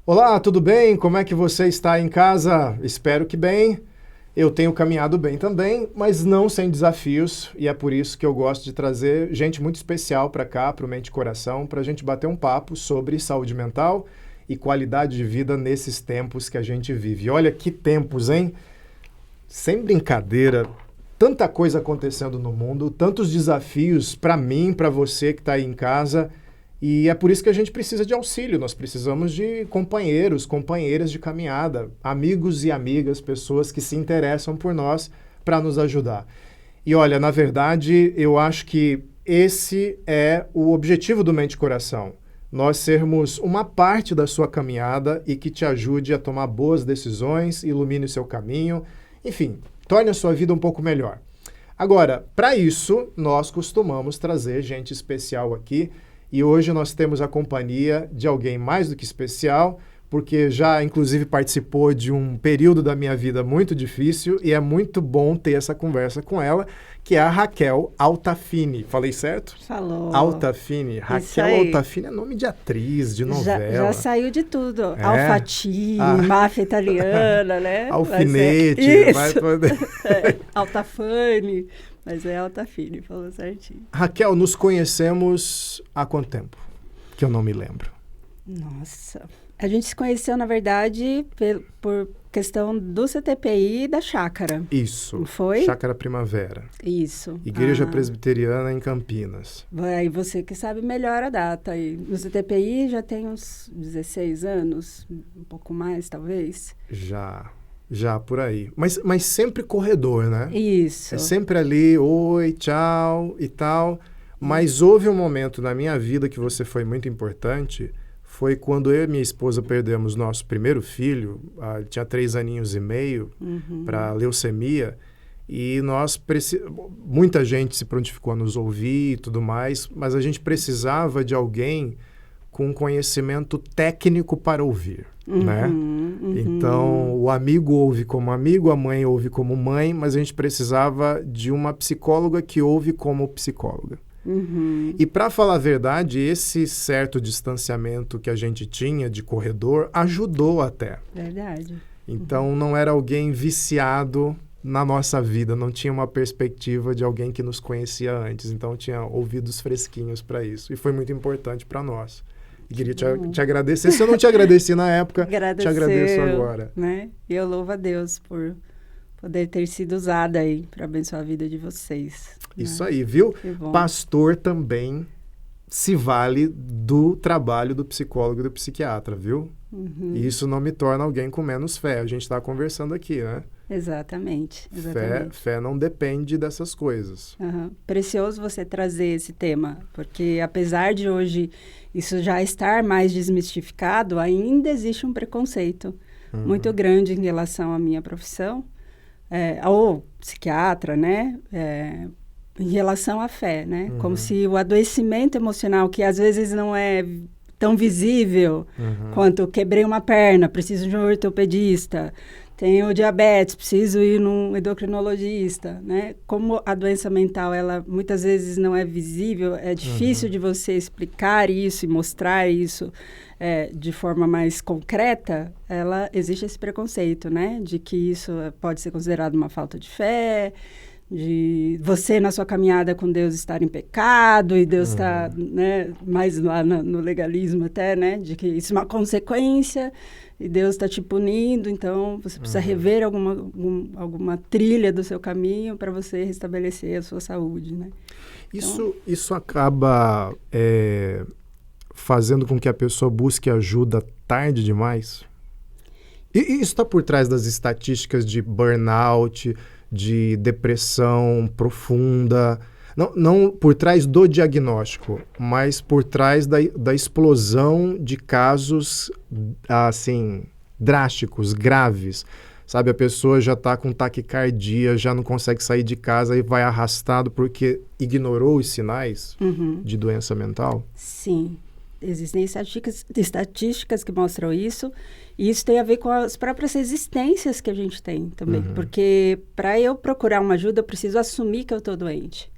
Olá, tudo bem? Como é que você está em casa? Espero que bem. Eu tenho caminhado bem também, mas não sem desafios, e é por isso que eu gosto de trazer gente muito especial para cá, para o Mente e Coração, para a gente bater um papo sobre saúde mental e qualidade de vida nesses tempos que a gente vive. Olha que tempos, hein? Sem brincadeira, tanta coisa acontecendo no mundo, tantos desafios para mim, para você que está aí em casa. E é por isso que a gente precisa de auxílio, nós precisamos de companheiros, companheiras de caminhada, amigos e amigas, pessoas que se interessam por nós para nos ajudar. E olha, na verdade, eu acho que esse é o objetivo do Mente e Coração. Nós sermos uma parte da sua caminhada e que te ajude a tomar boas decisões, ilumine o seu caminho, enfim, torne a sua vida um pouco melhor. Agora, para isso, nós costumamos trazer gente especial aqui. E hoje nós temos a companhia de alguém mais do que especial, porque já, inclusive, participou de um período da minha vida muito difícil e é muito bom ter essa conversa com ela, que é a Raquel Altafini. Falei certo? Falou. Altafini. Raquel Altafini é nome de atriz, de novela. Já saiu de tudo. É? Alfati, máfia italiana, né? Alfinete. Isso. Altafani. Mas é Altafini, falou certinho. Raquel, nos conhecemos há quanto tempo? Que eu não me lembro. Nossa. A gente se conheceu, na verdade, por questão do CTPI e da Chácara. Isso. Não foi? Chácara Primavera. Isso. Igreja Presbiteriana em Campinas. Aí você que sabe melhor a data aí. No CTPI já tem uns 16 anos, um pouco mais, talvez. Já, por aí. Mas sempre corredor, né? Isso. É sempre ali, oi, tchau e tal. Mas houve um momento na minha vida que você foi muito importante, foi quando eu e minha esposa perdemos nosso primeiro filho, ele tinha 3 aninhos e meio, para leucemia, e muita gente se prontificou a nos ouvir e tudo mais, mas a gente precisava de alguém com conhecimento técnico para ouvir, né? Então, o amigo ouve como amigo, a mãe ouve como mãe, mas a gente precisava de uma psicóloga que ouve como psicóloga. E, para falar a verdade, esse certo distanciamento que a gente tinha de corredor ajudou até. Verdade. Então, não era alguém viciado na nossa vida, não tinha uma perspectiva de alguém que nos conhecia antes. Então, tinha ouvidos fresquinhos para isso. E foi muito importante para nós. E queria te agradecer. Se eu não te agradeci na época, te agradeço agora. Né? E eu louvo a Deus por poder ter sido usada aí para abençoar a vida de vocês. Isso aí, viu? Pastor também se vale do trabalho do psicólogo e do psiquiatra, viu? E isso não me torna alguém com menos fé. A gente está conversando aqui, né? Exatamente. Fé não depende dessas coisas. Precioso você trazer esse tema, porque apesar de hoje isso já estar mais desmistificado, ainda existe um preconceito muito grande em relação à minha profissão, ou psiquiatra, né? Em relação à fé, né? Como se o adoecimento emocional, que às vezes não é tão visível quanto quebrei uma perna, preciso de um ortopedista, tenho diabetes, preciso ir num endocrinologista, né? Como a doença mental, ela muitas vezes não é visível, é difícil de você explicar isso e mostrar isso de forma mais concreta, existe esse preconceito, né? De que isso pode ser considerado uma falta de fé, de você na sua caminhada com Deus estar em pecado e Deus está, né, mais lá no legalismo até, né? De que isso é uma consequência e Deus está te punindo, então você precisa rever alguma trilha do seu caminho para você restabelecer a sua saúde, né? Isso acaba fazendo com que a pessoa busque ajuda tarde demais? E isso está por trás das estatísticas de burnout, de depressão profunda, não por trás do diagnóstico, mas por trás da explosão de casos, assim, drásticos, graves. Sabe, a pessoa já está com taquicardia, já não consegue sair de casa e vai arrastado porque ignorou os sinais de doença mental? Sim, existem estatísticas que mostram isso. E isso tem a ver com as próprias resistências que a gente tem também. Porque para eu procurar uma ajuda, eu preciso assumir que eu estou doente.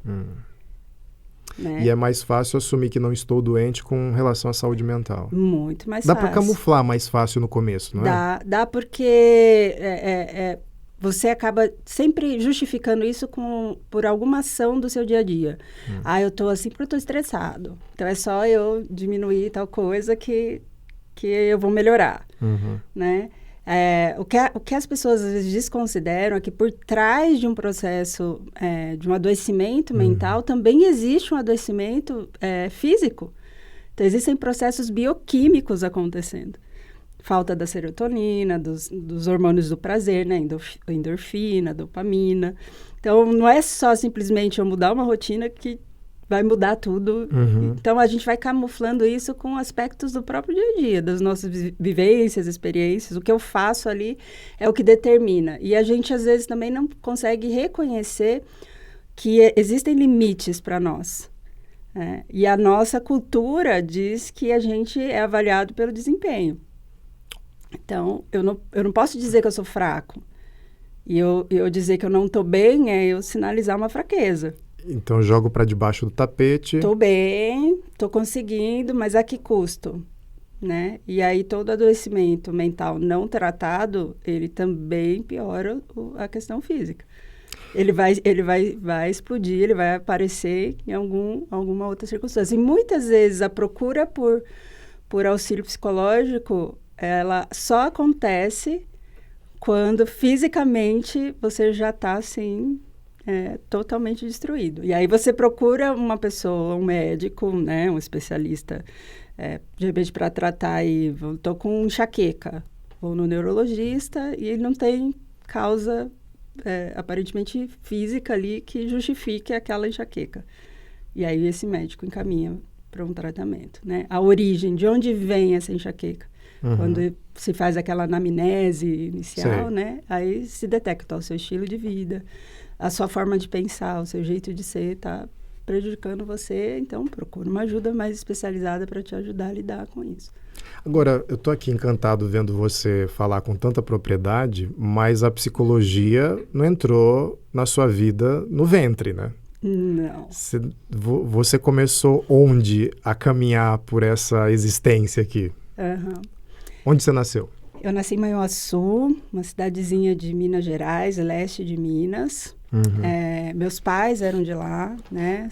né? E é mais fácil assumir que não estou doente com relação à saúde mental. Muito mais Dá fácil. para camuflar mais fácil no começo, não é? Dá porque você acaba sempre justificando isso por alguma ação do seu dia a dia. Eu estou assim porque eu estou estressado. Então, é só eu diminuir tal coisa que eu vou melhorar, né? O que as pessoas às vezes desconsideram é que por trás de um processo de um adoecimento mental também existe um adoecimento físico. Então, existem processos bioquímicos acontecendo. Falta da serotonina, dos hormônios do prazer, né? Endorfina, dopamina. Então, não é só simplesmente eu mudar uma rotina que vai mudar tudo. Então, a gente vai camuflando isso com aspectos do próprio dia a dia, das nossas vivências, experiências. O que eu faço ali é o que determina. E a gente, às vezes, também não consegue reconhecer que existem limites para nós. E a nossa cultura diz que a gente é avaliado pelo desempenho. Então, eu não posso dizer que eu sou fraco. E eu dizer que eu não estou bem é eu sinalizar uma fraqueza. Então, jogo para debaixo do tapete. Estou bem, estou conseguindo, mas a que custo? Né? E aí, todo adoecimento mental não tratado, ele também piora a questão física. Ele vai explodir, ele vai aparecer em alguma outra circunstância. E muitas vezes a procura por auxílio psicológico, ela só acontece quando fisicamente você já está assim, totalmente destruído. E aí você procura uma pessoa, um médico, né, um especialista, de repente para tratar aí, estou com enxaqueca, vou no neurologista e ele não tem causa aparentemente física ali que justifique aquela enxaqueca. E aí esse médico encaminha para um tratamento, né? A origem, de onde vem essa enxaqueca? Quando se faz aquela anamnese inicial, né? Aí se detecta o seu estilo de vida, a sua forma de pensar, o seu jeito de ser está prejudicando você, então procura uma ajuda mais especializada para te ajudar a lidar com isso. Agora, eu estou aqui encantado vendo você falar com tanta propriedade, mas a psicologia não entrou na sua vida no ventre, né? Não. Você começou onde a caminhar por essa existência aqui? Onde você nasceu? Eu nasci em Manhuaçu, uma cidadezinha de Minas Gerais, leste de Minas. Meus pais eram de lá, né?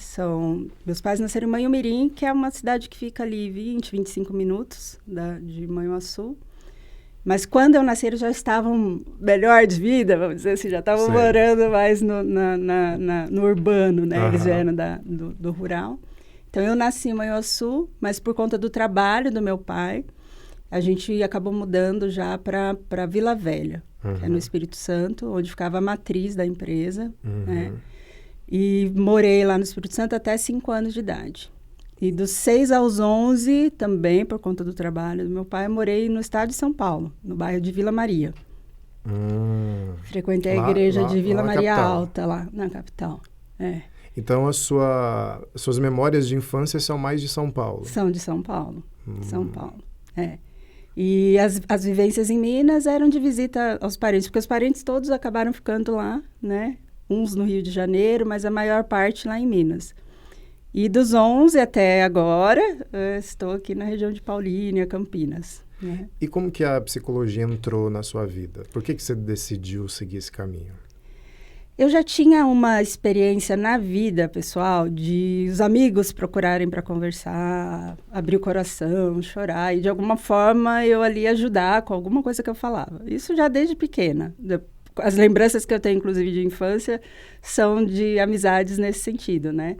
Meus pais nasceram em Manhumirim, que é uma cidade que fica ali 20, 25 minutos de Manhuaçu. Mas quando eu nasci, eles já estavam melhor de vida, vamos dizer assim, já estavam morando mais no urbano, né? Eles vieram do rural. Então, eu nasci em Manhuaçu, mas por conta do trabalho do meu pai, a gente acabou mudando já para Vila Velha, que é no Espírito Santo, onde ficava a matriz da empresa, né? E morei lá no Espírito Santo até 5 anos de idade. E dos 6 aos 11, também por conta do trabalho do meu pai, morei no estado de São Paulo, no bairro de Vila Maria. Frequentei a igreja de Vila Maria Alta, lá na capital. Então, as suas memórias de infância são mais de São Paulo? São de São Paulo, São Paulo, E as vivências em Minas eram de visita aos parentes, porque os parentes todos acabaram ficando lá, né? Uns no Rio de Janeiro, mas a maior parte lá em Minas. E dos 11 até agora, estou aqui na região de Paulínia, Campinas. Né? E como que a psicologia entrou na sua vida? Por que você decidiu seguir esse caminho? Eu já tinha uma experiência na vida, pessoal, de os amigos procurarem para conversar, abrir o coração, chorar, e de alguma forma eu ali ajudar com alguma coisa que eu falava. Isso já desde pequena. As lembranças que eu tenho, inclusive, de infância, são de amizades nesse sentido, né?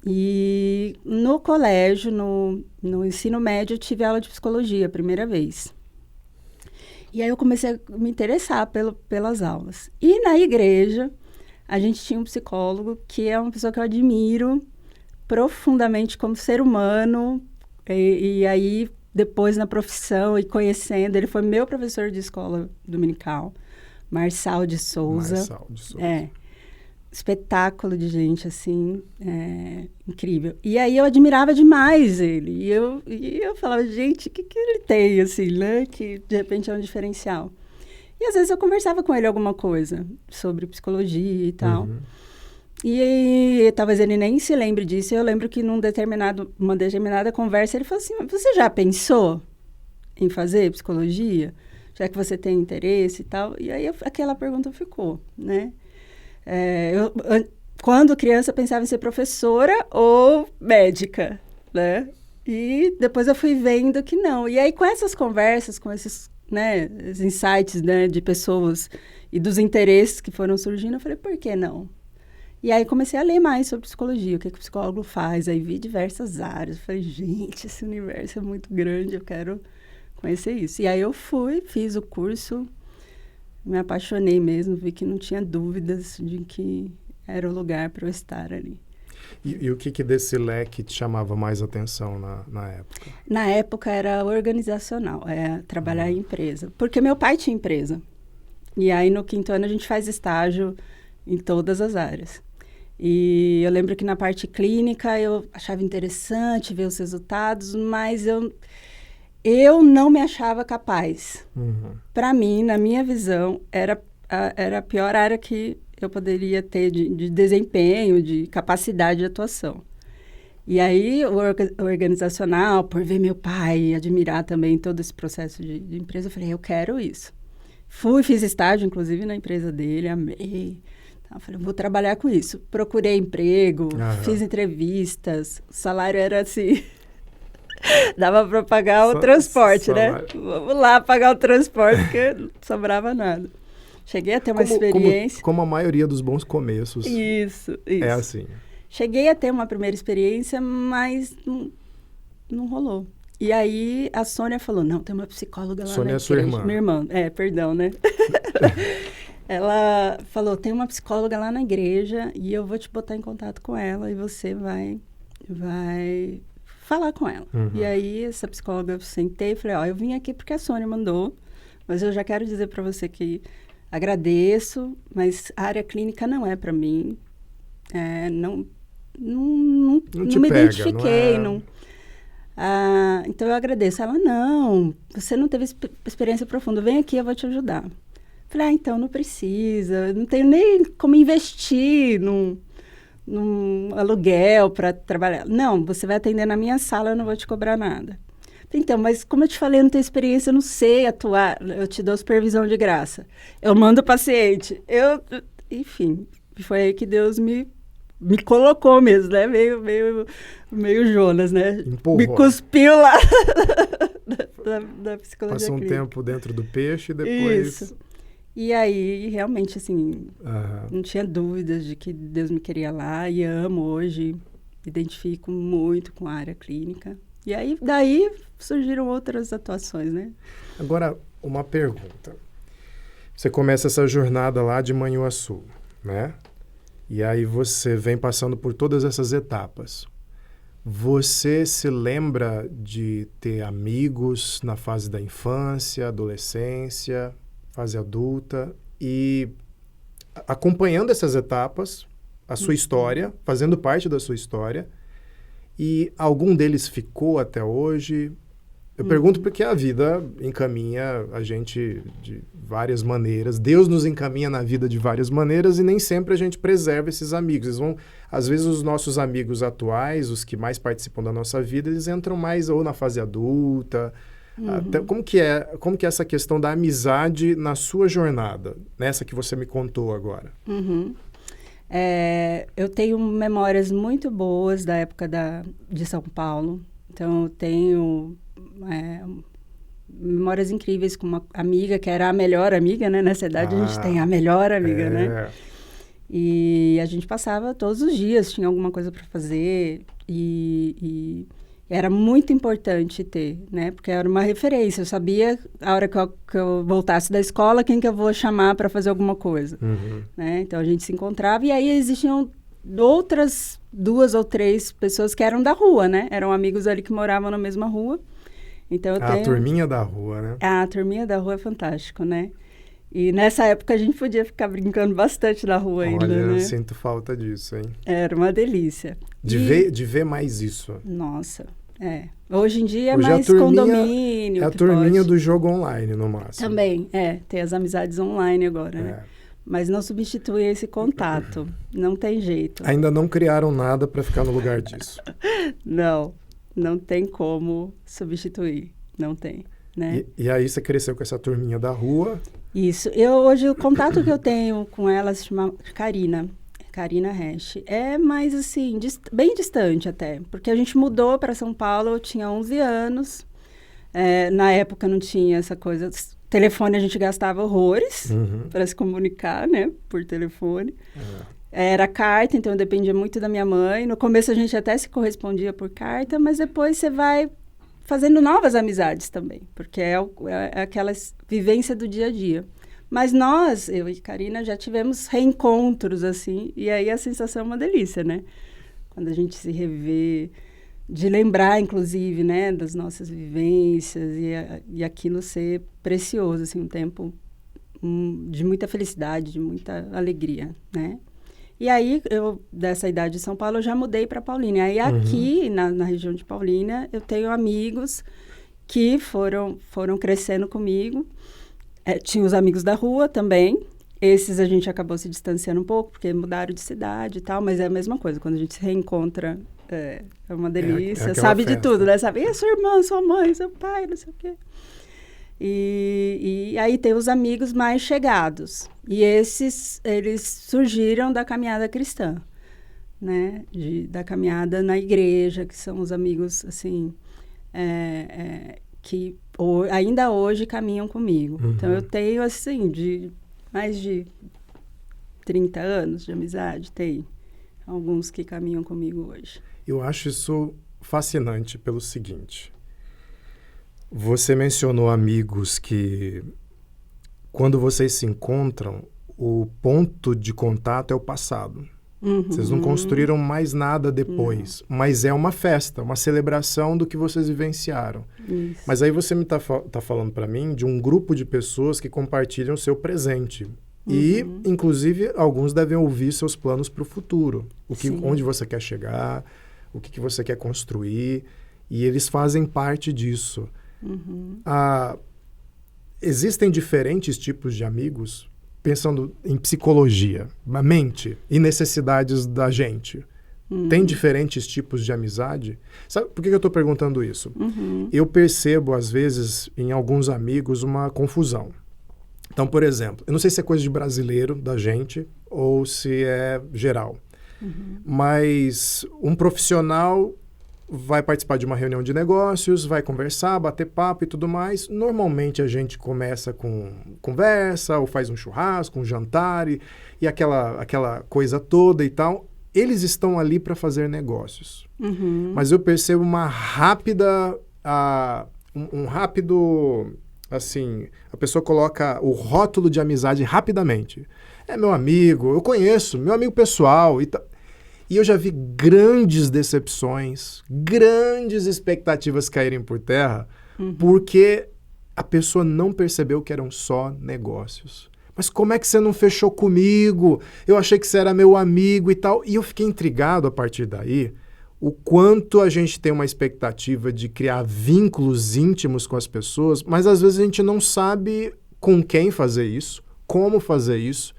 E no colégio, no ensino médio, eu tive aula de psicologia a primeira vez. E aí eu comecei a me interessar pelas aulas. E na igreja, a gente tinha um psicólogo que é uma pessoa que eu admiro profundamente como ser humano. E aí, depois na profissão e conhecendo, ele foi meu professor de escola dominical. Marçal de Souza. Espetáculo de gente, assim, incrível. E aí eu admirava demais ele. E eu falava, gente, o que ele tem, assim, né? Que de repente é um diferencial. E às vezes eu conversava com ele alguma coisa sobre psicologia e tal. E talvez ele nem se lembre disso. Eu lembro que uma determinada conversa, ele falou assim, você já pensou em fazer psicologia? Já que você tem interesse e tal. E aí aquela pergunta ficou, né? Quando criança, eu pensava em ser professora ou médica, né? E depois eu fui vendo que não. E aí, com essas conversas, com esses, né, os insights, né, de pessoas e dos interesses que foram surgindo, eu falei, por que não? E aí comecei a ler mais sobre psicologia, o que o psicólogo faz. Aí vi diversas áreas. Eu falei, gente, esse universo é muito grande, eu quero conhecer isso. E aí eu fui, fiz o curso, me apaixonei mesmo, vi que não tinha dúvidas de que era o lugar para eu estar ali. E o que desse leque te chamava mais atenção na época? Na época era organizacional, trabalhar em empresa. Porque meu pai tinha empresa. E aí no 5º ano a gente faz estágio em todas as áreas. E eu lembro que na parte clínica eu achava interessante ver os resultados, mas eu não me achava capaz. Para mim, na minha visão, era a pior área que eu poderia ter de desempenho, de capacidade de atuação. E aí, o organizacional, por ver meu pai e admirar também todo esse processo de empresa, eu falei, eu quero isso. Fiz estágio, inclusive, na empresa dele, amei. Então, eu falei, vou trabalhar com isso. Procurei emprego, fiz entrevistas, o salário era assim... Dava para pagar o transporte, né? Vamos lá pagar o transporte, porque não sobrava nada. Cheguei a ter uma experiência... Como a maioria dos bons começos. Isso. É assim. Cheguei a ter uma primeira experiência, mas não rolou. E aí a Sônia falou, não, tem uma psicóloga lá Sônia na é sua irmã. Minha irmã, perdão, né? Ela falou, tem uma psicóloga lá na igreja e eu vou te botar em contato com ela e você vai falar com ela. E aí essa psicóloga eu sentei e falei, eu vim aqui porque a Sônia mandou, mas eu já quero dizer para você que agradeço, mas a área clínica não é para mim. Não me identifiquei. Então eu agradeço. Ela, não, você não teve experiência profunda, vem aqui, eu vou te ajudar. Falei, então não precisa, não tenho nem como investir num aluguel para trabalhar. Não, você vai atender na minha sala, eu não vou te cobrar nada. Então, mas como eu te falei, eu não tenho experiência, eu não sei atuar, eu te dou supervisão de graça. Eu mando o paciente. Enfim, foi aí que Deus me colocou mesmo, né? Meio Jonas, né? Empurrou. Me cuspiu lá da psicologia Passou um clínica. tempo dentro do peixe e depois... Isso. E aí, realmente, assim, não tinha dúvidas de que Deus me queria lá e amo hoje, me identifico muito com a área clínica. E aí, daí surgiram outras atuações, né? Agora, uma pergunta. Você começa essa jornada lá de Manhuaçu, né? E aí você vem passando por todas essas etapas. Você se lembra de ter amigos na fase da infância, adolescência, fase adulta, e acompanhando essas etapas, a sua história, fazendo parte da sua história, e algum deles ficou até hoje? Eu pergunto porque a vida encaminha a gente de várias maneiras. Deus nos encaminha na vida de várias maneiras e nem sempre a gente preserva esses amigos. Às vezes os nossos amigos atuais, os que mais participam da nossa vida, eles entram mais ou na fase adulta. Até, como que é essa questão da amizade na sua jornada, nessa que você me contou agora? Eu tenho memórias muito boas da época de São Paulo. Então, eu tenho memórias incríveis com uma amiga que era a melhor amiga, né? Nessa idade a gente tem a melhor amiga, né? E a gente passava todos os dias, tinha alguma coisa para fazer e era muito importante ter, né? Porque era uma referência. Eu sabia, a hora que eu voltasse da escola, quem que eu vou chamar para fazer alguma coisa. Né? Então, a gente se encontrava. E aí, existiam outras 2 ou 3 pessoas que eram da rua, né? Eram amigos ali que moravam na mesma rua. Então, A turminha da rua, né? A turminha da rua é fantástico, né? E nessa época, a gente podia ficar brincando bastante na rua ainda, né? Olha, eu sinto falta disso, hein? Era uma delícia. De ver mais isso. Nossa, Hoje em dia Hoje é mais condomínio. É a turminha do jogo online, no máximo. Também, tem as amizades online agora, né? mas não substitui esse contato. Não tem jeito. Ainda não criaram nada para ficar no lugar disso. Não tem como substituir. Não tem, né? E aí você cresceu com essa turminha da rua? Isso. Hoje, o contato que eu tenho com ela se chama Karina Hash. É mais, assim, bem distante até. Porque a gente mudou para São Paulo, eu tinha 11 anos. Na época não tinha essa coisa... Telefone a gente gastava horrores para se comunicar, né? Por telefone. Era carta, então eu dependia muito da minha mãe. No começo a gente até se correspondia por carta, mas depois você vai fazendo novas amizades também, porque é aquela vivência do dia a dia. Mas nós, eu e Karina, já tivemos reencontros, assim, e aí a sensação é uma delícia, né? Quando a gente se revê, de lembrar, inclusive, né, das nossas vivências e aquilo ser precioso, assim, um tempo de muita felicidade, de muita alegria, né? E aí, dessa idade de São Paulo, eu já mudei para Paulínia. Aí, aqui, na região de Paulínia, eu tenho amigos que foram crescendo comigo. Tinha os amigos da rua também. Esses a gente acabou se distanciando um pouco, porque mudaram de cidade e tal, mas é a mesma coisa. Quando a gente se reencontra, é uma delícia. Sabe de tudo, né? Sabe, sua irmã, sua mãe, seu pai, não sei o quê. E aí tem os amigos mais chegados. E eles surgiram da caminhada cristã, né? Da caminhada na igreja, que são os amigos, assim, que ainda hoje caminham comigo. Então, eu tenho, assim, mais de 30 anos de amizade, tem alguns que caminham comigo hoje. Eu acho isso fascinante pelo seguinte... Você mencionou amigos que, quando vocês se encontram, o ponto de contato é o passado. Vocês não construíram mais nada depois, mas é uma festa, uma celebração do que vocês vivenciaram. Isso. Mas aí você me tá falando para mim de um grupo de pessoas que compartilham o seu presente. E, inclusive, alguns devem ouvir seus planos para o futuro. Onde você quer chegar, o que você quer construir, e eles fazem parte disso. Existem diferentes tipos de amigos, pensando em psicologia, a mente e necessidades da gente. Tem diferentes tipos de amizade? Sabe por que eu estou perguntando isso? Eu percebo, às vezes, em alguns amigos, uma confusão. Então, por exemplo, eu não sei se é coisa de brasileiro, da gente, ou se é geral. Mas um profissional... vai participar de uma reunião de negócios, vai conversar, bater papo e tudo mais. Normalmente a gente começa com conversa, ou faz um churrasco, um jantar e aquela coisa toda e tal. Eles estão ali para fazer negócios. Mas eu percebo uma rápida... um rápido... Assim, a pessoa coloca o rótulo de amizade rapidamente. É meu amigo, eu conheço, meu amigo pessoal e tal. E eu já vi grandes decepções, grandes expectativas caírem por terra, porque a pessoa não percebeu que eram só negócios. Mas como é que você não fechou comigo? Eu achei que você era meu amigo e tal. E eu fiquei intrigado a partir daí, o quanto a gente tem uma expectativa de criar vínculos íntimos com as pessoas, mas às vezes a gente não sabe com quem fazer isso, como fazer isso.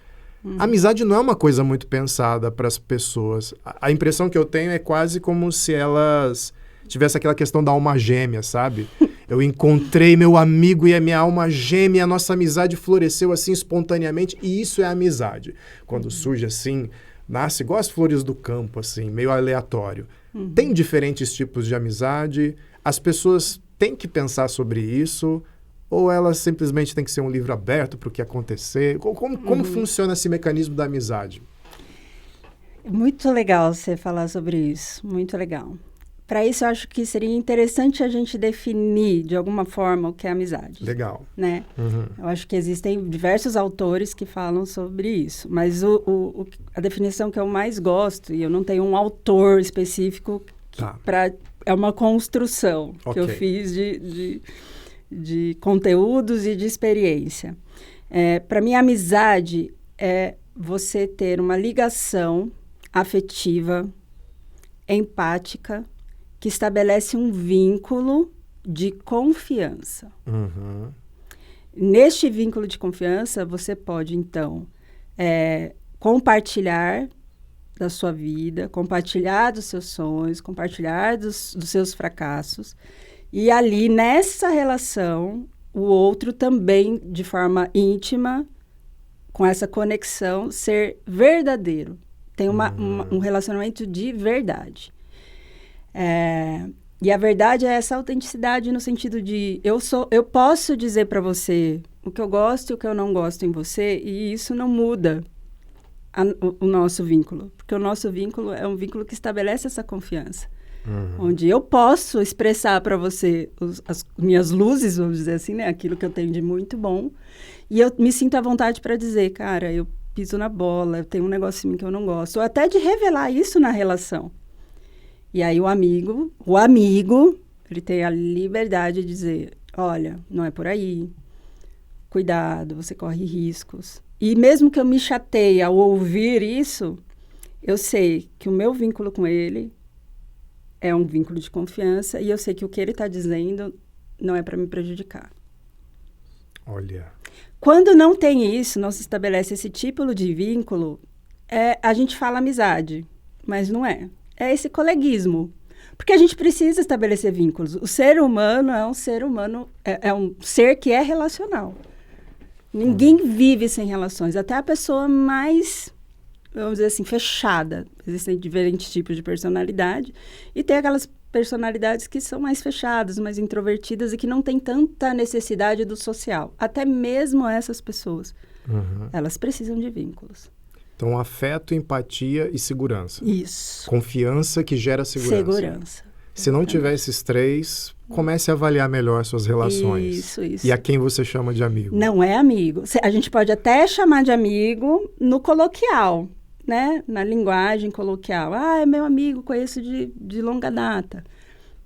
A amizade não é uma coisa muito pensada para as pessoas. A impressão que eu tenho é quase como se elas tivessem aquela questão da alma gêmea, sabe? Eu encontrei meu amigo e a minha alma gêmea, a nossa amizade floresceu assim espontaneamente, e isso é amizade. Quando surge assim, nasce igual as flores do campo, assim, meio aleatório. Tem diferentes tipos de amizade, as pessoas têm que pensar sobre isso... Ou ela simplesmente tem que ser um livro aberto para o que acontecer? Como funciona esse mecanismo da amizade? Muito legal você falar sobre isso, muito legal. Para isso, eu acho que seria interessante a gente definir, de alguma forma, o que é amizade. Legal. Né? Eu acho que existem diversos autores que falam sobre isso, mas a definição que eu mais gosto, e eu não tenho um autor específico, é uma construção que eu fiz de conteúdos e de experiência. Para mim, a amizade é você ter uma ligação afetiva, empática, que estabelece um vínculo de confiança. Neste vínculo de confiança, você pode, então, compartilhar da sua vida, compartilhar dos seus sonhos, compartilhar dos seus fracassos. E ali, nessa relação, o outro também, de forma íntima, com essa conexão, ser verdadeiro. Tem um relacionamento de verdade. E a verdade é essa autenticidade no sentido de eu posso dizer para você o que eu gosto e o que eu não gosto em você, e isso não muda o nosso vínculo. Porque o nosso vínculo é um vínculo que estabelece essa confiança. Onde eu posso expressar para você as minhas luzes, vamos dizer assim, né? Aquilo que eu tenho de muito bom. E eu me sinto à vontade para dizer, cara, eu piso na bola, eu tenho um negócio em mim que eu não gosto. Ou até de revelar isso na relação. E aí o amigo, ele tem a liberdade de dizer, olha, não é por aí. Cuidado, você corre riscos. E mesmo que eu me chateie ao ouvir isso, eu sei que o meu vínculo com ele é um vínculo de confiança e eu sei que o que ele está dizendo não é para me prejudicar. Olha. Quando não tem isso, não se estabelece esse tipo de vínculo, a gente fala amizade, mas não é. É esse coleguismo. Porque a gente precisa estabelecer vínculos. O ser humano é um ser humano, é um ser que é relacional. Ninguém vive sem relações. Até a pessoa mais, vamos dizer assim, fechada. Existem diferentes tipos de personalidade. E tem aquelas personalidades que são mais fechadas, mais introvertidas e que não têm tanta necessidade do social. Até mesmo essas pessoas, elas precisam de vínculos. Então, afeto, empatia e segurança. Isso. Confiança que gera segurança. Segurança. Se não tiver esses três, comece a avaliar melhor suas relações. Isso. E a quem você chama de amigo. Não é amigo. A gente pode até chamar de amigo no coloquial, né? Na linguagem coloquial. Ah, é meu amigo, conheço de longa data.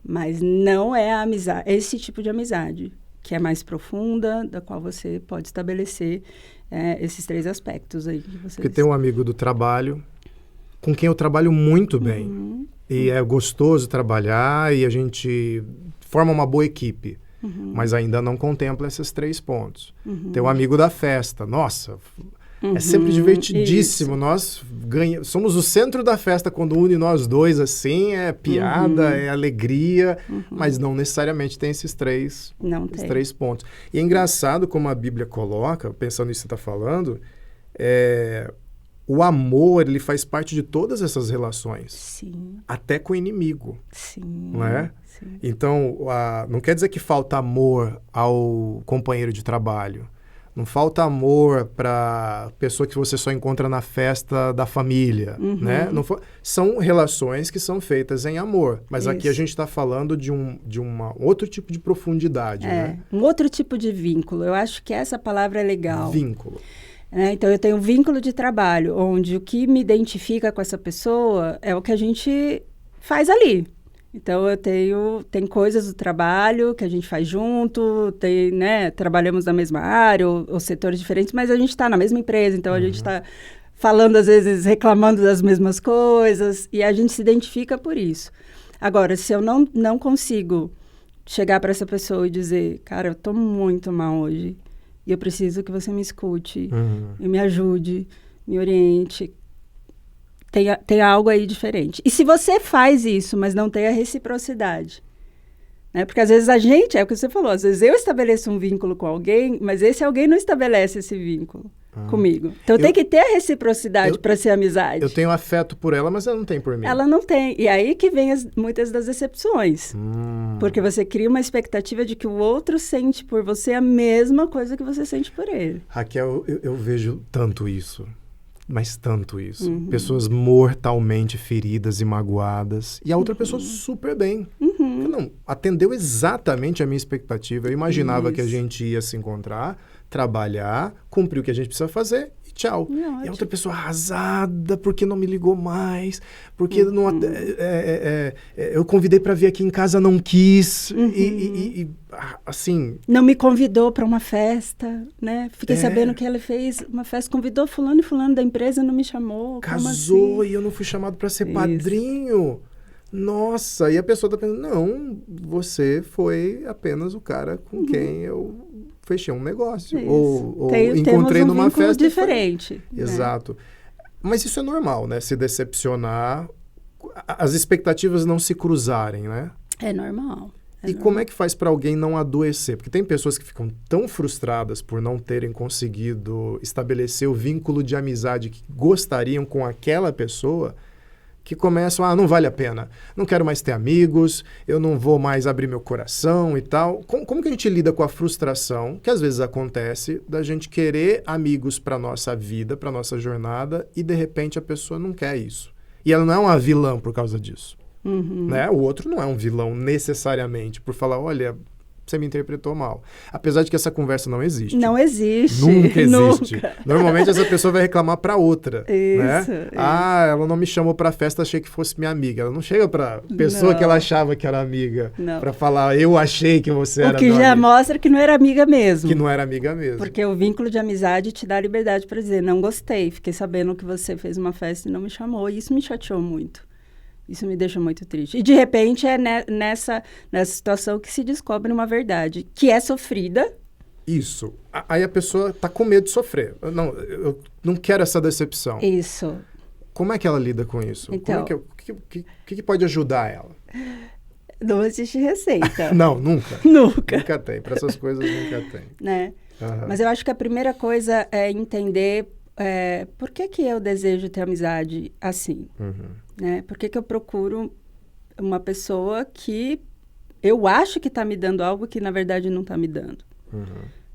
Mas não é a amizade, esse tipo de amizade, que é mais profunda, da qual você pode estabelecer esses três aspectos aí. Porque tem um amigo do trabalho com quem eu trabalho muito bem. E é gostoso trabalhar e a gente forma uma boa equipe. Mas ainda não contempla esses 3 pontos. Tem um amigo da festa. Nossa, é sempre divertidíssimo. Nós somos o centro da festa quando une nós dois, assim. É piada, é alegria, mas não necessariamente tem esses três pontos. E é engraçado como a Bíblia coloca, pensando nisso que você está falando, o amor, ele faz parte de todas essas relações. Sim. Até com o inimigo. Sim. Não é? Sim. Então, não quer dizer que falta amor ao companheiro de trabalho. Não falta amor para pessoa que você só encontra na festa da família, né? São relações que são feitas em amor. Mas aqui a gente está falando de um outro tipo de profundidade, né? Um outro tipo de vínculo. Eu acho que essa palavra é legal. Vínculo. Então, eu tenho um vínculo de trabalho, onde o que me identifica com essa pessoa é o que a gente faz ali. Então, tem coisas do trabalho que a gente faz junto, trabalhamos na mesma área, ou setores diferentes, mas a gente está na mesma empresa, então a gente está falando, às vezes, reclamando das mesmas coisas, e a gente se identifica por isso. Agora, se eu não consigo chegar para essa pessoa e dizer, cara, eu estou muito mal hoje, e eu preciso que você me escute, e me ajude, me oriente. Tem algo aí diferente. E se você faz isso, mas não tem a reciprocidade, né? Porque às vezes é o que você falou, às vezes eu estabeleço um vínculo com alguém, mas esse alguém não estabelece esse vínculo comigo. Então tem que ter a reciprocidade para ser amizade. Eu tenho afeto por ela, mas ela não tem por mim. Ela não tem. E aí que vem muitas das decepções. Porque você cria uma expectativa de que o outro sente por você a mesma coisa que você sente por ele. Raquel, eu vejo tanto isso. Mas tanto isso. Pessoas mortalmente feridas e magoadas. E a outra pessoa super bem. Não, atendeu exatamente a minha expectativa. Eu imaginava que a gente ia se encontrar, trabalhar, cumprir o que a gente precisa fazer e tchau. E a outra pessoa arrasada porque não me ligou mais, porque eu convidei para vir aqui em casa, não quis. Assim... Não me convidou para uma festa, né? Fiquei sabendo que ela fez uma festa, convidou fulano e fulano da empresa, não me chamou. Casou e eu não fui chamado para ser padrinho. Nossa, e a pessoa tá pensando, não, você foi apenas o cara com quem eu fechei um negócio. Isso. Ou Temos encontrei um numa vínculo festa. diferente. Exato. Mas isso é normal, né? Se decepcionar, as expectativas não se cruzarem, né? É normal. E como é que faz para alguém não adoecer? Porque tem pessoas que ficam tão frustradas por não terem conseguido estabelecer o vínculo de amizade que gostariam com aquela pessoa, que começam, não vale a pena, não quero mais ter amigos, eu não vou mais abrir meu coração e tal. Como que a gente lida com a frustração, que às vezes acontece, da gente querer amigos para nossa vida, para nossa jornada, e de repente a pessoa não quer isso? E ela não é uma vilã por causa disso. Né? O outro não é um vilão necessariamente por falar, olha, você me interpretou mal. Apesar de que essa conversa não existe. Não existe. Nunca existe. Nunca. Normalmente essa pessoa vai reclamar para outra. Isso, né? isso. Ela não me chamou para festa, achei que fosse minha amiga. Ela não chega para pessoa que ela achava que era amiga para falar, eu achei que você era amiga. O que já mostra que não era amiga mesmo. Que não era amiga mesmo. Porque o vínculo de amizade te dá liberdade para dizer, não gostei, fiquei sabendo que você fez uma festa e não me chamou. E isso me chateou muito. Isso me deixa muito triste. E, de repente, é nessa situação que se descobre uma verdade, que é sofrida. Isso. Aí a pessoa está com medo de sofrer. Eu não quero essa decepção. Isso. Como é que ela lida com isso? Então, o que pode ajudar ela? Não existe receita. Não, nunca. Nunca tem. Para essas coisas, nunca tem. Né? Mas eu acho que a primeira coisa é entender por que eu desejo ter amizade assim. Né? Por que eu procuro uma pessoa que eu acho que está me dando algo que, na verdade, não está me dando?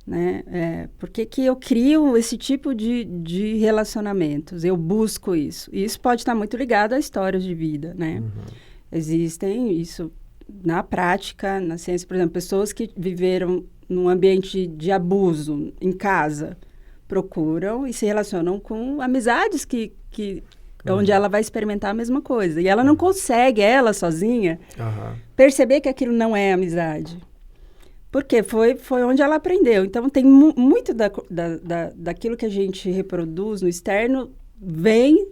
Né? Por que eu crio esse tipo de relacionamentos? Eu busco isso. E isso pode estar muito ligado a histórias de vida, né? Existem isso na prática, na ciência. Por exemplo, pessoas que viveram num ambiente de abuso em casa procuram e se relacionam com amizades onde ela vai experimentar a mesma coisa. E ela não consegue, ela sozinha, perceber que aquilo não é amizade. Porque foi onde ela aprendeu. Então, tem muito daquilo que a gente reproduz no externo vem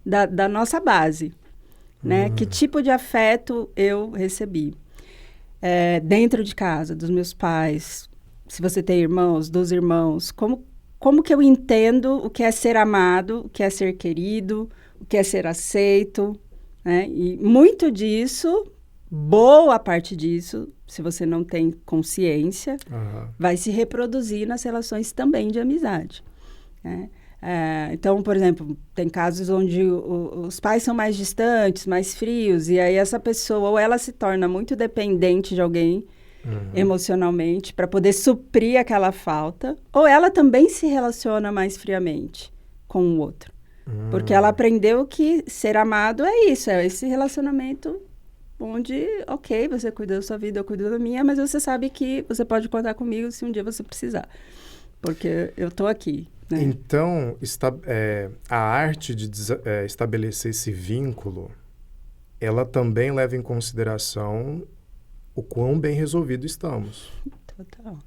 da nossa base. Né? Que tipo de afeto eu recebi? Dentro de casa, dos meus pais. Se você tem irmãos, dos irmãos. Como que eu entendo o que é ser amado, o que é ser querido, o que é ser aceito, né? E muito disso, boa parte disso, se você não tem consciência, vai se reproduzir nas relações também de amizade. Né? Então, por exemplo, tem casos onde os pais são mais distantes, mais frios, e aí essa pessoa, ou ela se torna muito dependente de alguém emocionalmente para poder suprir aquela falta, ou ela também se relaciona mais friamente com o outro. Porque ela aprendeu que ser amado é isso, é esse relacionamento onde, ok, você cuida da sua vida, eu cuido da minha, mas você sabe que você pode contar comigo se um dia você precisar, porque eu estou aqui. Né? Então, a arte de estabelecer esse vínculo, ela também leva em consideração o quão bem resolvido estamos. Total.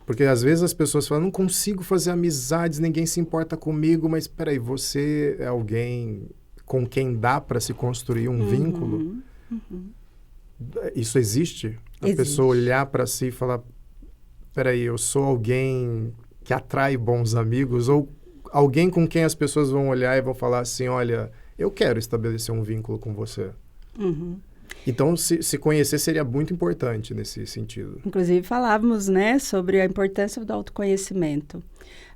Porque às vezes as pessoas falam, não consigo fazer amizades, ninguém se importa comigo, mas peraí, você é alguém com quem dá para se construir um vínculo? Isso existe? A pessoa olhar para si e falar, peraí, eu sou alguém que atrai bons amigos, ou alguém com quem as pessoas vão olhar e vão falar assim, olha, eu quero estabelecer um vínculo com você. Então, se conhecer seria muito importante nesse sentido. Inclusive, falávamos, né, sobre a importância do autoconhecimento.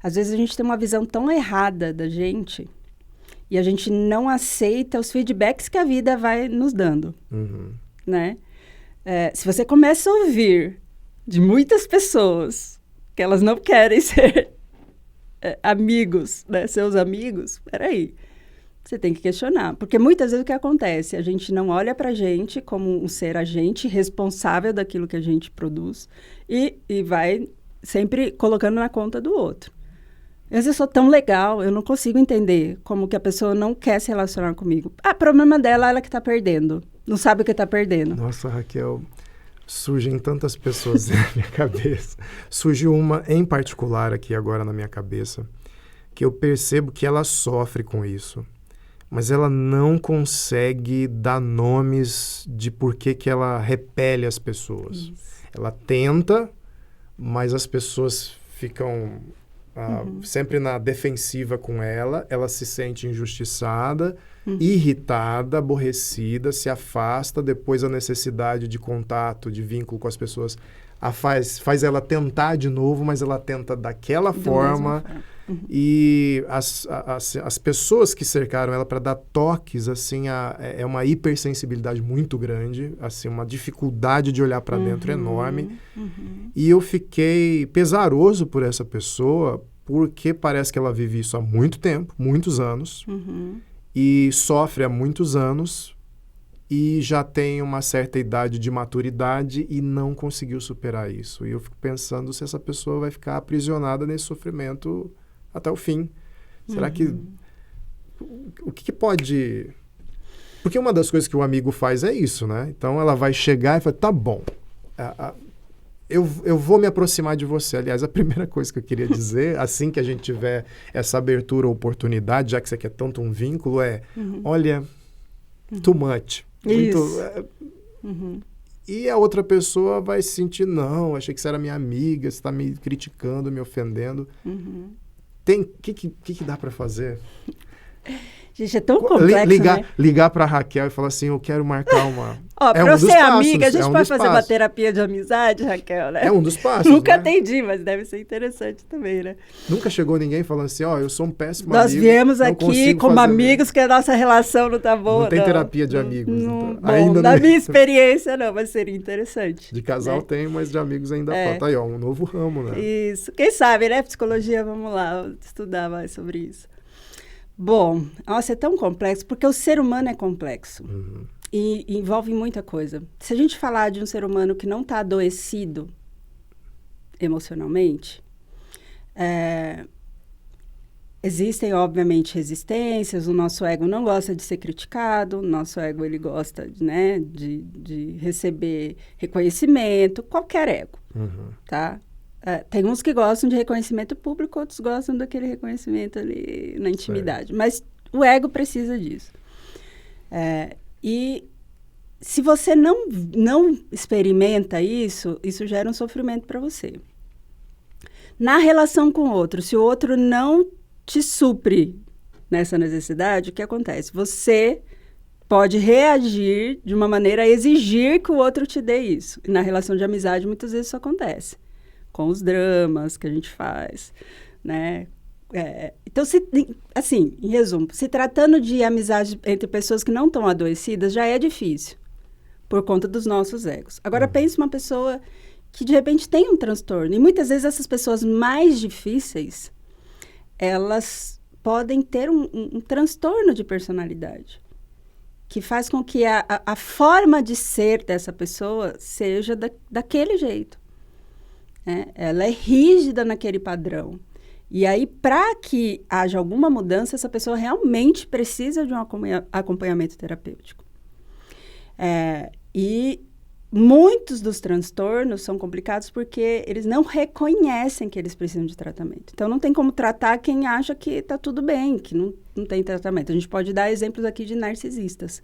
Às vezes, a gente tem uma visão tão errada da gente e a gente não aceita os feedbacks que a vida vai nos dando, né? Se você começa a ouvir de muitas pessoas que elas não querem ser amigos, né, seus amigos, peraí. Você tem que questionar, porque muitas vezes o que acontece? A gente não olha pra gente como um ser agente responsável daquilo que a gente produz e vai sempre colocando na conta do outro. Às vezes eu sou tão legal, eu não consigo entender como que a pessoa não quer se relacionar comigo. Problema dela, ela que tá perdendo. Não sabe o que tá perdendo. Nossa, Raquel, surgem tantas pessoas na minha cabeça. Surgiu uma em particular aqui agora na minha cabeça, que eu percebo que ela sofre com isso. Mas ela não consegue dar nomes de por que ela repele as pessoas. Isso. Ela tenta, mas as pessoas ficam sempre na defensiva com ela, ela se sente injustiçada, irritada, aborrecida, se afasta, depois a necessidade de contato, de vínculo com as pessoas faz ela tentar de novo, mas ela tenta daquela forma. E as pessoas que cercaram ela para dar toques, assim, é uma hipersensibilidade muito grande, assim, uma dificuldade de olhar para dentro enorme. E eu fiquei pesaroso por essa pessoa, porque parece que ela vive isso há muito tempo, muitos anos, e sofre há muitos anos, e já tem uma certa idade de maturidade e não conseguiu superar isso. E eu fico pensando se essa pessoa vai ficar aprisionada nesse sofrimento até o fim. Será que... O que pode... Porque uma das coisas que o amigo faz é isso, né? Então, ela vai chegar e falar, tá bom, eu vou me aproximar de você. Aliás, a primeira coisa que eu queria dizer, assim que a gente tiver essa abertura ou oportunidade, já que você quer tanto um vínculo, olha, too much. E a outra pessoa vai se sentir, não, achei que você era minha amiga, você está me criticando, me ofendendo. O que dá para fazer? Gente, é tão complexo, né? Ligar para a Raquel e falar assim, eu quero marcar uma... Para você amiga, a gente pode fazer uma terapia de amizade, Raquel, né? É um dos passos, Nunca né? atendi, mas deve ser interessante também, né? Nunca chegou ninguém falando assim, eu sou um péssimo amigo. Nós viemos aqui como amigos, que a nossa relação não tá boa. Não tem terapia de amigos. Ainda na minha experiência, não, mas seria interessante. De casal tem, mas de amigos ainda falta. Aí, um novo ramo, né? Isso. Quem sabe, né? Psicologia, vamos lá, estudar mais sobre isso. Bom, nossa, é tão complexo, porque o ser humano é complexo. E envolve muita coisa. Se a gente falar de um ser humano que não está adoecido emocionalmente, existem, obviamente, resistências, o nosso ego não gosta de ser criticado, o nosso ego ele gosta, né, de receber reconhecimento, qualquer ego, tá? Tem uns que gostam de reconhecimento público, outros gostam daquele reconhecimento ali na intimidade. Mas o ego precisa disso. E se você não experimenta isso, isso gera um sofrimento para você. Na relação com o outro, se o outro não te supre nessa necessidade, o que acontece? Você pode reagir de uma maneira a exigir que o outro te dê isso. E na relação de amizade, muitas vezes isso acontece. Com os dramas que a gente faz, né? Então, assim, em resumo, se tratando de amizade entre pessoas que não estão adoecidas, já é difícil, por conta dos nossos egos. Agora, pense uma pessoa que, de repente, tem um transtorno. E, muitas vezes, essas pessoas mais difíceis, elas podem ter um transtorno de personalidade, que faz com que a forma de ser dessa pessoa seja daquele jeito. Ela é rígida naquele padrão. E aí, para que haja alguma mudança, essa pessoa realmente precisa de um acompanhamento terapêutico. E muitos dos transtornos são complicados porque eles não reconhecem que eles precisam de tratamento. Então, não tem como tratar quem acha que está tudo bem, que não tem tratamento. A gente pode dar exemplos aqui de narcisistas.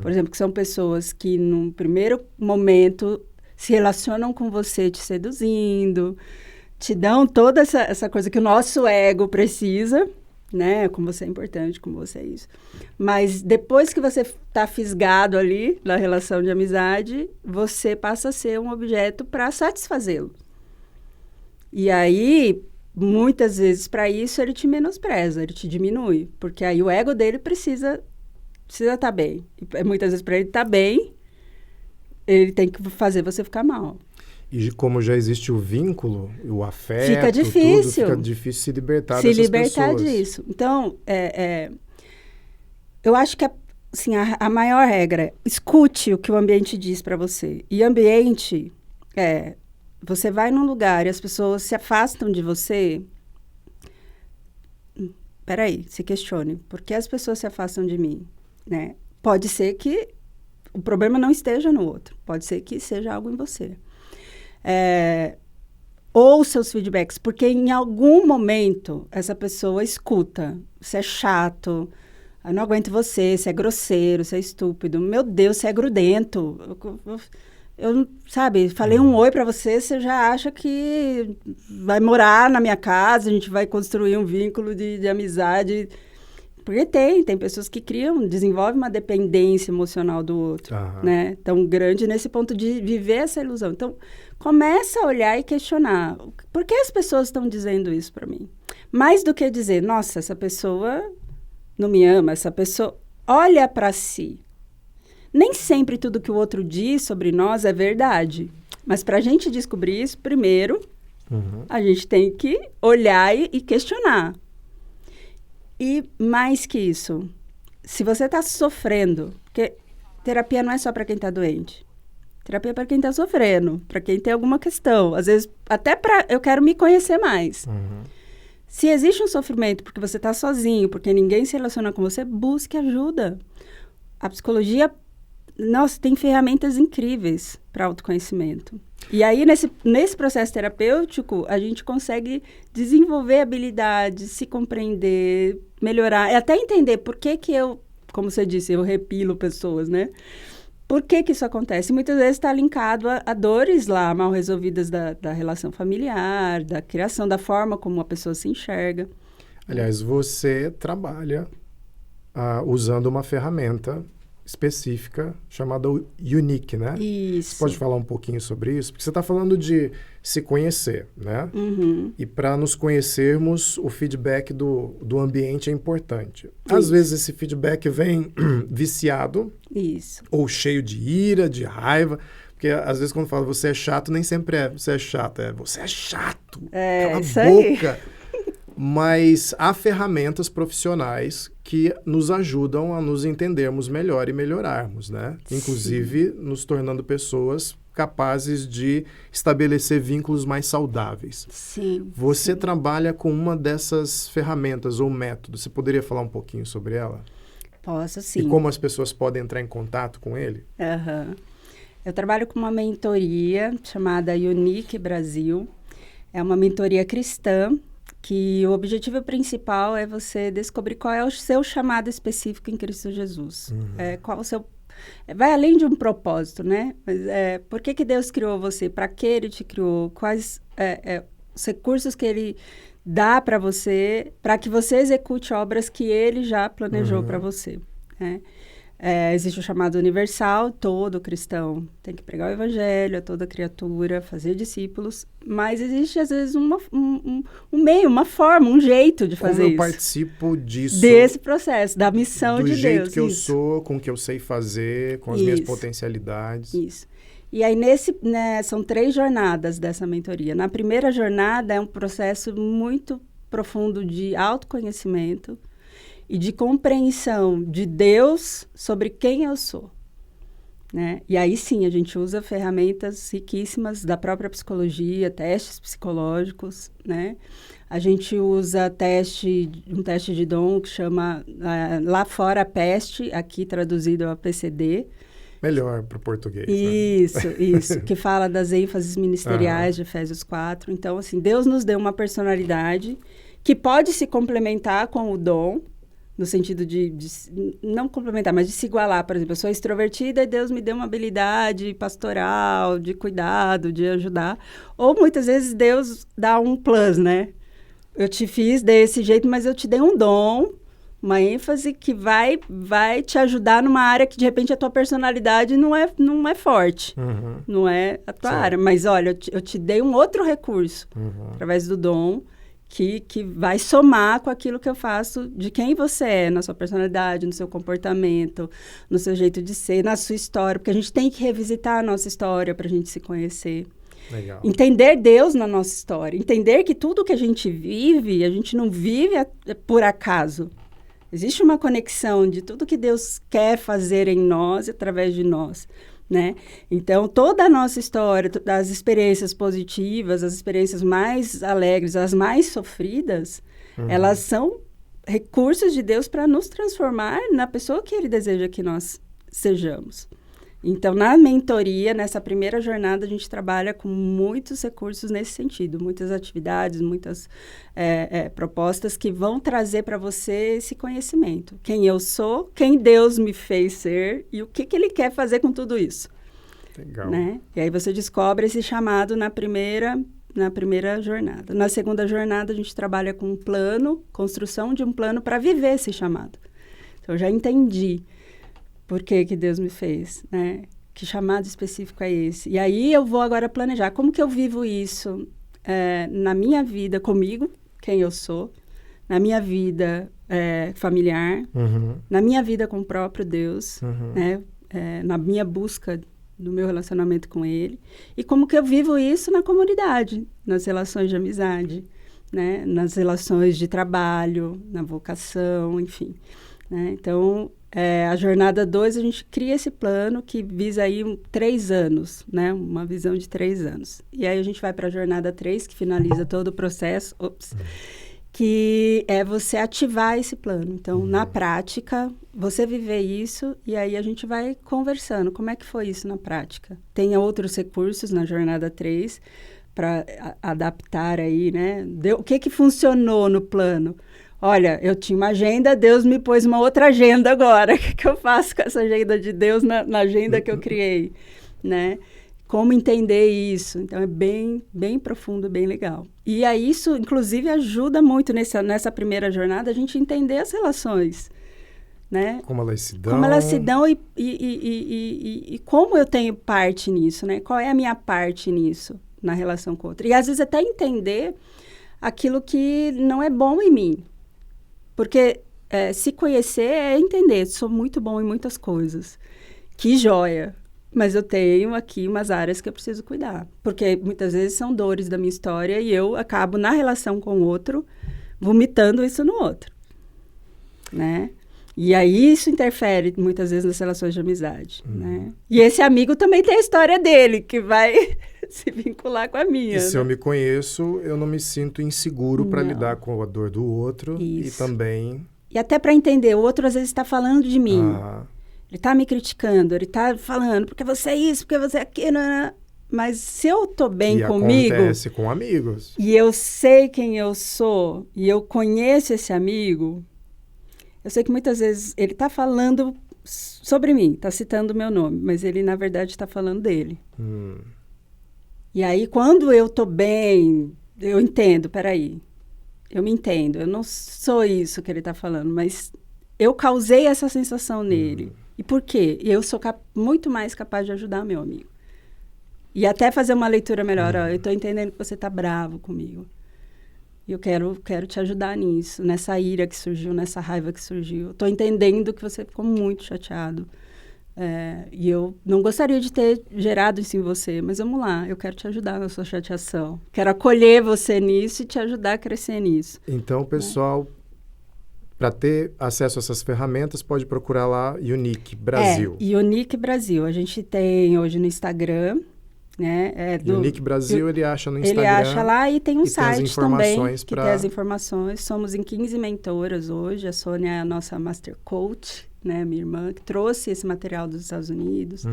Por exemplo, que são pessoas que, num primeiro momento, se relacionam com você te seduzindo, te dão toda essa coisa que o nosso ego precisa, né? Como você é importante, como você é isso. Mas depois que você está fisgado ali na relação de amizade, você passa a ser um objeto para satisfazê-lo. E aí, muitas vezes, para isso, ele te menospreza, ele te diminui. Porque aí o ego dele precisa estar bem. E muitas vezes, para ele estar bem, ele tem que fazer você ficar mal. E como já existe o vínculo, o afeto, fica difícil. Fica difícil se libertar dessas pessoas. Disso. Então, eu acho que assim, a maior regra é escute o que o ambiente diz para você. E ambiente você vai num lugar e as pessoas se afastam de você. Peraí, se questione. Por que as pessoas se afastam de mim? Né? Pode ser que o problema não esteja no outro. Pode ser que seja algo em você. Ouça os feedbacks, porque em algum momento essa pessoa escuta. Você é chato, eu não aguento você é grosseiro, você é estúpido. Meu Deus, você é grudento. sabe, falei um oi para você, você já acha que vai morar na minha casa, a gente vai construir um vínculo de amizade. Porque tem pessoas que desenvolvem uma dependência emocional do outro, né? Tão grande nesse ponto de viver essa ilusão. Então, começa a olhar e questionar. Por que as pessoas estão dizendo isso para mim? Mais do que dizer, nossa, essa pessoa não me ama, essa pessoa... Olha para si. Nem sempre tudo que o outro diz sobre nós é verdade. Mas para a gente descobrir isso, primeiro, a gente tem que olhar e questionar. E mais que isso, se você está sofrendo, porque terapia não é só para quem está doente. Terapia é para quem está sofrendo, para quem tem alguma questão. Às vezes, até para eu quero me conhecer mais. Se existe um sofrimento porque você está sozinho, porque ninguém se relaciona com você, busque ajuda. A psicologia, nossa, tem ferramentas incríveis para autoconhecimento. E aí, nesse processo terapêutico, a gente consegue desenvolver habilidades, se compreender, melhorar, e até entender por que eu, como você disse, eu repilo pessoas, né? Por que isso acontece? Muitas vezes está linkado a dores lá mal resolvidas da relação familiar, da criação, da forma como a pessoa se enxerga. Aliás, você trabalha usando uma ferramenta específica chamada Unique, né? Isso. Você pode falar um pouquinho sobre isso? Porque você está falando de se conhecer, né? E para nos conhecermos, o feedback do ambiente é importante. Às vezes esse feedback vem viciado. Isso. Ou cheio de ira, de raiva. Porque às vezes quando fala você é chato, nem sempre é você é chato, é você é chato. Cala isso a boca. Aí. Mas há ferramentas profissionais que nos ajudam a nos entendermos melhor e melhorarmos, né? Inclusive, nos tornando pessoas capazes de estabelecer vínculos mais saudáveis. Sim. Você trabalha com uma dessas ferramentas ou métodos. Você poderia falar um pouquinho sobre ela? Posso, sim. E como as pessoas podem entrar em contato com ele? Eu trabalho com uma mentoria chamada Unique Brasil. É uma mentoria cristã, que o objetivo principal é você descobrir qual é o seu chamado específico em Cristo Jesus. Qual o seu... Vai além de um propósito, né? Mas, por que Deus criou você? Para que Ele te criou? Quais os recursos que Ele dá para você, para que você execute obras que Ele já planejou para você, né? Existe o chamado universal, todo cristão tem que pregar o evangelho a toda criatura, fazer discípulos, mas existe às vezes um meio, uma forma, um jeito de fazer isso. Como eu participo disso? Desse processo, da missão de Deus. Do jeito que eu sou, com o que eu sei fazer, com as minhas potencialidades. Isso. E aí, são 3 jornadas dessa mentoria. Na primeira jornada é um processo muito profundo de autoconhecimento, e de compreensão de Deus sobre quem eu sou, né? E aí sim, a gente usa ferramentas riquíssimas da própria psicologia, testes psicológicos, né? A gente usa um teste de dom que chama lá fora PEST, aqui traduzido a PCD. Melhor para o português. Isso, que fala das ênfases ministeriais de Efésios 4. Então, assim, Deus nos deu uma personalidade que pode se complementar com o dom, no sentido de não complementar, mas de se igualar. Por exemplo, eu sou extrovertida e Deus me deu uma habilidade pastoral, de cuidado, de ajudar. Ou muitas vezes Deus dá um plus, né? Eu te fiz desse jeito, mas eu te dei um dom, uma ênfase que vai te ajudar numa área que, de repente, a tua personalidade não é forte. Não é a tua área. Mas, olha, eu te dei um outro recurso através do dom, que vai somar com aquilo que eu faço de quem você é, na sua personalidade, no seu comportamento, no seu jeito de ser, na sua história, porque a gente tem que revisitar a nossa história para a gente se conhecer. Legal. Entender Deus na nossa história, entender que tudo que a gente não vive por acaso. Existe uma conexão de tudo que Deus quer fazer em nós e através de nós, né? Então, toda a nossa história, as experiências positivas, as experiências mais alegres, as mais sofridas, elas são recursos de Deus para nos transformar na pessoa que Ele deseja que nós sejamos. Então, na mentoria, nessa primeira jornada, a gente trabalha com muitos recursos nesse sentido, muitas atividades, muitas propostas que vão trazer para você esse conhecimento. Quem eu sou, quem Deus me fez ser e o que Ele quer fazer com tudo isso. Legal. Né? E aí você descobre esse chamado na primeira jornada. Na segunda jornada, a gente trabalha com um plano, construção de um plano para viver esse chamado. Então, eu já entendi por que Deus me fez, né? Que chamado específico é esse? E aí eu vou agora planejar como que eu vivo isso na minha vida comigo, quem eu sou, na minha vida familiar, na minha vida com o próprio Deus, né? Na minha busca do meu relacionamento com Ele, e como que eu vivo isso na comunidade, nas relações de amizade, né? Nas relações de trabalho, na vocação, enfim. Né? Então, a jornada 2, a gente cria esse plano que visa aí 3 anos, né? Uma visão de 3 anos. E aí a gente vai para a jornada 3, que finaliza todo o processo, que é você ativar esse plano. Então, na prática, você viver isso, e aí a gente vai conversando. Como é que foi isso na prática? Tem outros recursos na jornada 3 para adaptar aí, né? O que funcionou no plano? Olha, eu tinha uma agenda, Deus me pôs uma outra agenda agora. O que eu faço com essa agenda de Deus na agenda que eu criei, né? Como entender isso? Então, é bem, bem profundo, bem legal. E aí, isso, inclusive, ajuda muito nessa primeira jornada a gente entender as relações, né? Como elas se dão. Como elas se dão e como eu tenho parte nisso, né? Qual é a minha parte nisso, na relação com o outro? E, às vezes, até entender aquilo que não é bom em mim. Porque se conhecer é entender. Sou muito bom em muitas coisas. Que joia! Mas eu tenho aqui umas áreas que eu preciso cuidar. Porque muitas vezes são dores da minha história e eu acabo, na relação com o outro, vomitando isso no outro. Né? E aí isso interfere muitas vezes nas relações de amizade. Né? E esse amigo também tem a história dele, que vai se vincular com a minha. E se eu me conheço, eu não me sinto inseguro para lidar com a dor do outro. Isso. E também... E até para entender, o outro às vezes está falando de mim. Ele está me criticando, ele está falando, porque você é isso, porque você é aquilo. Mas se eu estou bem comigo... acontece com amigos. E eu sei quem eu sou, e eu conheço esse amigo, eu sei que muitas vezes ele está falando sobre mim, está citando o meu nome, mas ele, na verdade, está falando dele. E aí, quando eu estou bem, eu entendo, peraí, eu me entendo, eu não sou isso que ele está falando, mas eu causei essa sensação nele. E por quê? Eu sou muito mais capaz de ajudar meu amigo. E até fazer uma leitura melhor. Ó, eu estou entendendo que você está bravo comigo. E eu quero te ajudar nisso. Nessa ira que surgiu, nessa raiva que surgiu. Estou entendendo que você ficou muito chateado. E eu não gostaria de ter gerado isso em você. Mas vamos lá, eu quero te ajudar na sua chateação. Quero acolher você nisso e te ajudar a crescer nisso. Então, pessoal... Para ter acesso a essas ferramentas, pode procurar lá Unique Brasil. Unique Brasil. A gente tem hoje no Instagram, né? Unique Brasil, ele acha no Instagram. Ele acha lá e tem um site também que tem as informações. Somos em 15 mentoras hoje. A Sônia é a nossa Master Coach, né? Minha irmã, que trouxe esse material dos Estados Unidos,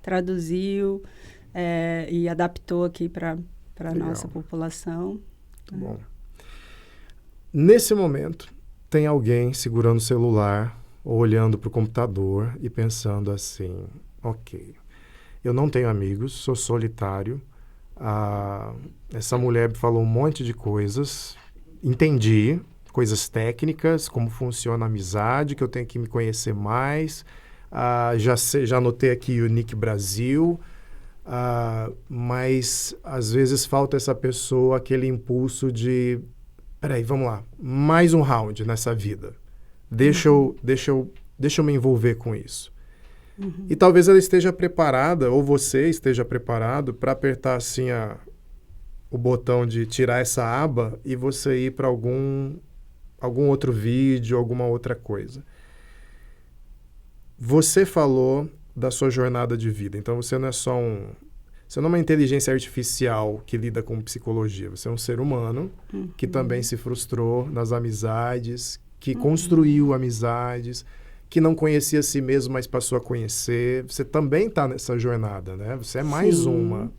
traduziu e adaptou aqui para a nossa população. Muito bom. Nesse momento... Tem alguém segurando o celular, ou olhando para o computador e pensando assim, ok, eu não tenho amigos, sou solitário, essa mulher falou um monte de coisas, entendi, coisas técnicas, como funciona a amizade, que eu tenho que me conhecer mais, já anotei aqui Unique Brasil, mas às vezes falta essa pessoa, aquele impulso de... Peraí, vamos lá. Mais um round nessa vida. Deixa eu me envolver com isso. E talvez ela esteja preparada, ou você esteja preparado para apertar assim o botão de tirar essa aba e você ir para algum outro vídeo, alguma outra coisa. Você falou da sua jornada de vida. Então você não é só Você não é uma inteligência artificial que lida com psicologia. Você é um ser humano que também se frustrou nas amizades, que construiu amizades, que não conhecia a si mesmo, mas passou a conhecer. Você também está nessa jornada, né? Você é mais um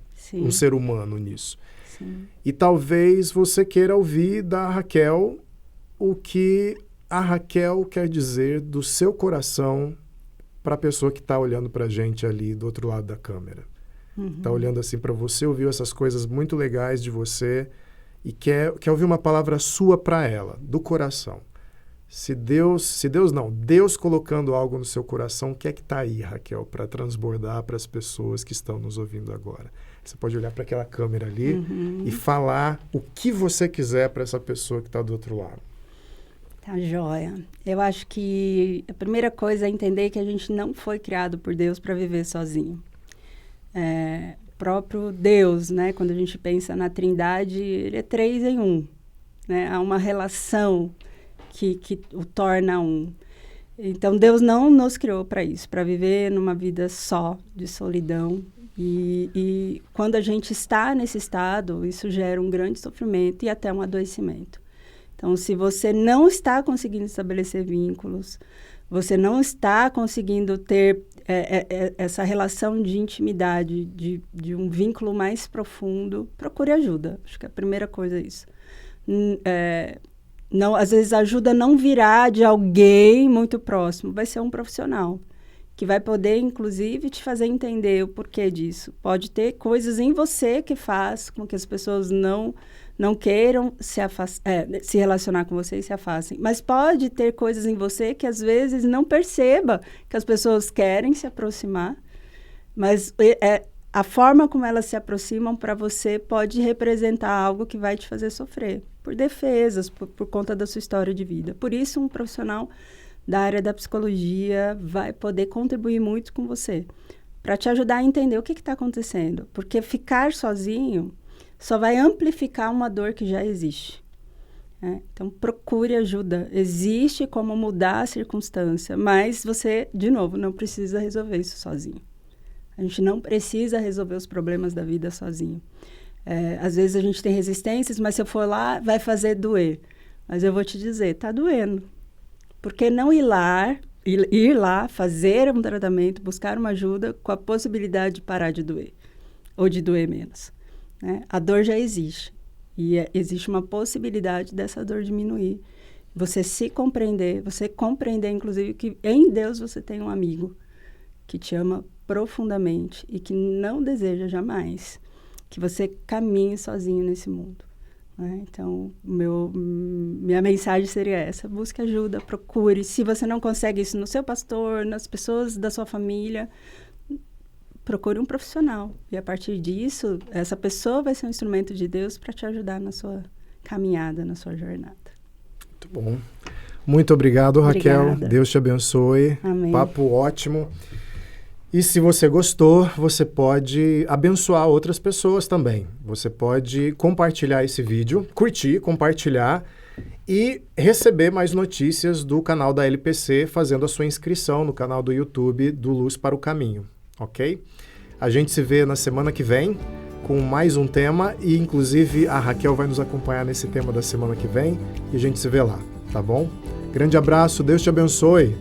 ser humano nisso. Sim. E talvez você queira ouvir da Raquel o que a Raquel quer dizer do seu coração para a pessoa que está olhando para a gente ali do outro lado da câmera. Está olhando assim para você, ouviu essas coisas muito legais de você e quer ouvir uma palavra sua para ela, do coração. Deus colocando algo no seu coração, o que é que está aí, Raquel, para transbordar para as pessoas que estão nos ouvindo agora? Você pode olhar para aquela câmera ali e falar o que você quiser para essa pessoa que está do outro lado. Tá joia. Eu acho que a primeira coisa é entender que a gente não foi criado por Deus para viver sozinho. Próprio Deus, né? Quando a gente pensa na Trindade, ele é 3 em 1. Né? Há uma relação que o torna um. Então, Deus não nos criou para isso, para viver numa vida só, de solidão. E quando a gente está nesse estado, isso gera um grande sofrimento e até um adoecimento. Então, se você não está conseguindo estabelecer vínculos, você não está conseguindo ter essa relação de intimidade, de um vínculo mais profundo, procure ajuda. Acho que a primeira coisa é isso. Não, às vezes a ajuda não virá de alguém muito próximo, vai ser um profissional, que vai poder, inclusive, te fazer entender o porquê disso. Pode ter coisas em você que faz com que as pessoas não queiram se relacionar com você e se afastem. Mas pode ter coisas em você que, às vezes, não perceba que as pessoas querem se aproximar, mas a forma como elas se aproximam para você pode representar algo que vai te fazer sofrer, por defesas, por conta da sua história de vida. Por isso, um profissional da área da psicologia vai poder contribuir muito com você, para te ajudar a entender o que está acontecendo. Porque ficar sozinho só vai amplificar uma dor que já existe. Então, procure ajuda. Existe como mudar a circunstância, mas você, de novo, não precisa resolver isso sozinho. A gente não precisa resolver os problemas da vida sozinho. Às vezes a gente tem resistências, mas se eu for lá, vai fazer doer. Mas eu vou te dizer, está doendo. Por que não ir lá, fazer um tratamento, buscar uma ajuda com a possibilidade de parar de doer, ou de doer menos? Né? A dor já existe, e existe uma possibilidade dessa dor diminuir. Você se compreender, você compreender, inclusive, que em Deus você tem um amigo que te ama profundamente e que não deseja jamais que você caminhe sozinho nesse mundo. Então, minha mensagem seria essa: busque ajuda, procure. Se você não consegue isso no seu pastor, nas pessoas da sua família, procure um profissional. E a partir disso, essa pessoa vai ser um instrumento de Deus para te ajudar na sua caminhada, na sua jornada. Muito bom. Muito obrigado, Raquel. Obrigada. Deus te abençoe. Amém. Papo ótimo. E se você gostou, você pode abençoar outras pessoas também. Você pode compartilhar esse vídeo, curtir, compartilhar e receber mais notícias do canal da LPC fazendo a sua inscrição no canal do YouTube do Luz para o Caminho, ok? A gente se vê na semana que vem com mais um tema e, inclusive, a Raquel vai nos acompanhar nesse tema da semana que vem e a gente se vê lá, tá bom? Grande abraço, Deus te abençoe!